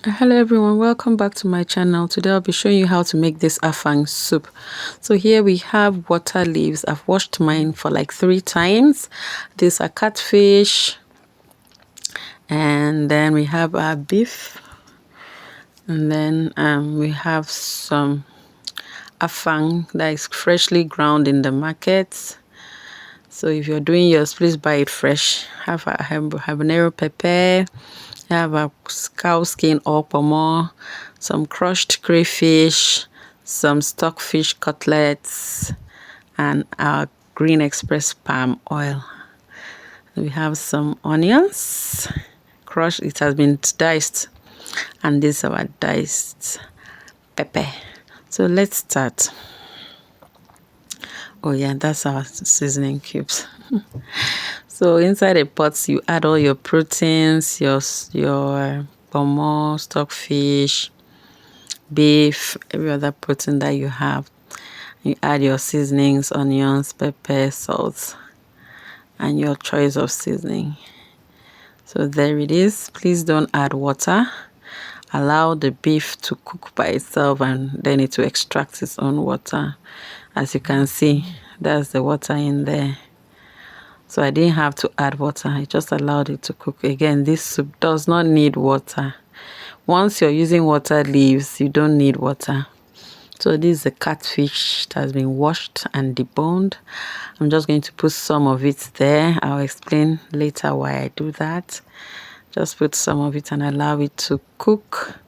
Hello everyone, welcome back to my channel. Today I'll be showing you how to make this afang soup. So here we have water leaves. I've washed mine for like 3 times. These are catfish, and then we have our beef, and then we have some afang that is freshly ground in the market. So if you're doing yours, please buy it fresh. Have a habanero pepper, have a cow skin or pomo, some crushed crayfish, some stockfish cutlets, and our green express palm oil. We have some onions crushed, it has been diced, and this is our diced pepper. So let's start. Oh yeah, that's our seasoning cubes. So inside a pot, you add all your proteins, your pomo, stockfish, beef, every other protein that you have. You add your seasonings, onions, pepper, salt, and your choice of seasoning. So there it is. Please don't add water. Allow the beef to cook by itself, and then it will extract its own water. As you can see, that's the water in there. So I didn't have to add water. I just allowed it to cook. Again, this soup does not need water. Once you're using water leaves, you don't need water. So this is a catfish that has been washed and deboned. I'm just going to put some of it there. I'll explain later why I do that. Just put some of it and allow it to cook.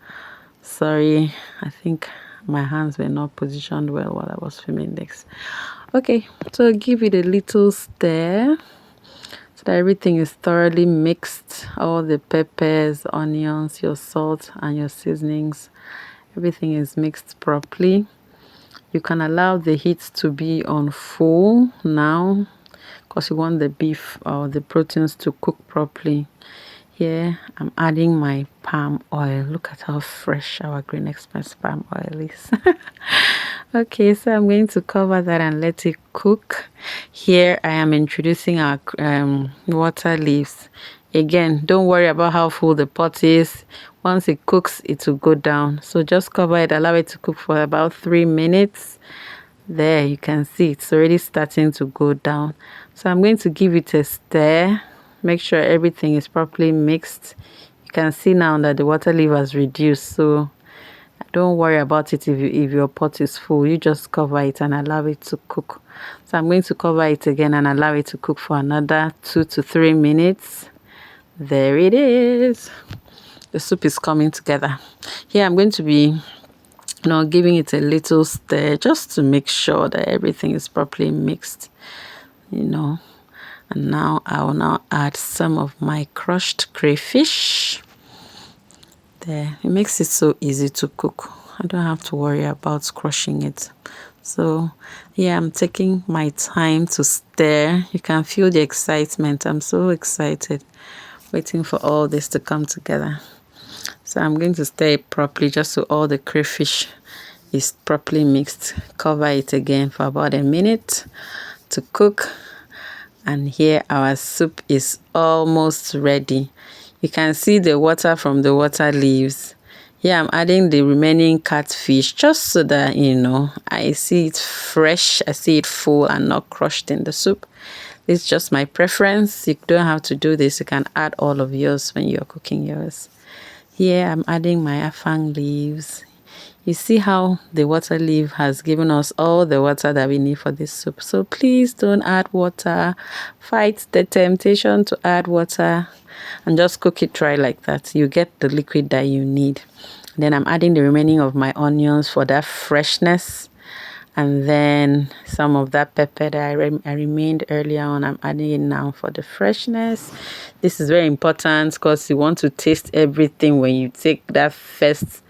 Sorry, I think my hands were not positioned well while I was filming this. Okay, so give it a little stir so that everything is thoroughly mixed. All the peppers, onions, your salt, and your seasonings, everything is mixed properly. You can allow the heat to be on full now because you want the beef or the proteins to cook properly. Here I'm adding my palm oil. Look at how fresh our Green Express palm oil is. Okay, so I'm going to cover that and let it cook. Here I am introducing our water leaves. Again, don't worry about how full the pot is. Once it cooks, it will go down. So just cover it, allow it to cook for about 3 minutes. There, you can see it's already starting to go down. So I'm going to give it a stir. Make sure everything is properly mixed. You can see now that the water level has reduced, so don't worry about it if your pot is full. You just cover it and allow it to cook. So I'm going to cover it again and allow it to cook for another 2 to 3 minutes. There it is. The soup is coming together. Here I'm going to be giving it a little stir just to make sure that everything is properly mixed, and now I will now add some of my crushed crayfish. There, it makes it so easy to cook. I don't have to worry about crushing it. So yeah, I'm taking my time to stir. You can feel the excitement. I'm so excited, waiting for all this to come together. So I'm going to stir it properly just so all the crayfish is properly mixed. Cover it again for about a minute to cook. And here our soup is almost ready. You can see the water from the water leaves. Here I'm adding the remaining catfish just so that, I see it fresh, I see it full and not crushed in the soup. It's just my preference. You don't have to do this. You can add all of yours when you're cooking yours. Here I'm adding my afang leaves. You see how the water leaf has given us all the water that we need for this soup. So please don't add water. Fight the temptation to add water and just cook it dry like that. You get the liquid that you need. Then I'm adding the remaining of my onions for that freshness. And then some of that pepper that I remained earlier on, I'm adding it now for the freshness. This is very important because you want to taste everything when you take that first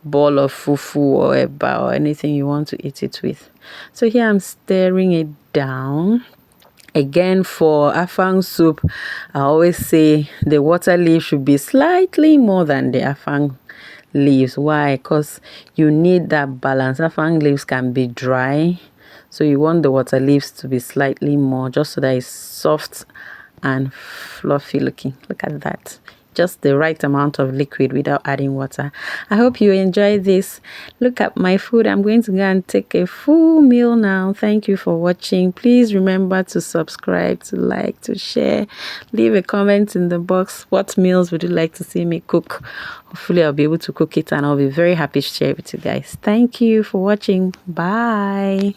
ball of fufu or eba or anything you want to eat it with. So here I'm stirring it down. Again, for afang soup, I always say the water leaf should be slightly more than the afang leaves. Why? Because you need that balance. Afang leaves can be dry, so you want the water leaves to be slightly more, just so that it's soft and fluffy looking. Look at that. just the right amount of liquid without adding water. I hope you enjoy this. Look at my food. I'm going to go and take a full meal now. Thank you for watching. Please remember to subscribe, to like, to share. Leave a comment in the box. What meals would you like to see me cook? Hopefully I'll be able to cook it and I'll be very happy to share it with you guys. Thank you for watching. Bye.